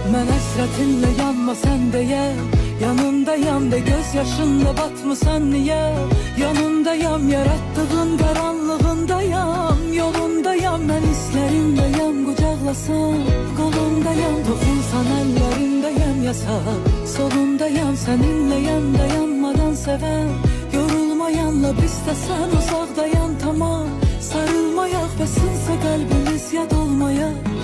Mən həsrətinlə yanma sən deyə, yanındayam de, göz yaşınla batmısan niyə? Yanındayam, yarattığın qaranlığındayam, yolundayam, mən hislərimdəyəm, qucaqlasan qolundayam, toxunsan əllərindəyəm, yasak solundayam, səninləyəm, dayanmadan sevən, yorulmayanla bizdə sən uzaqdayan, tamam sarılmayaq və sınsa qəlbimiz yad olmayaq.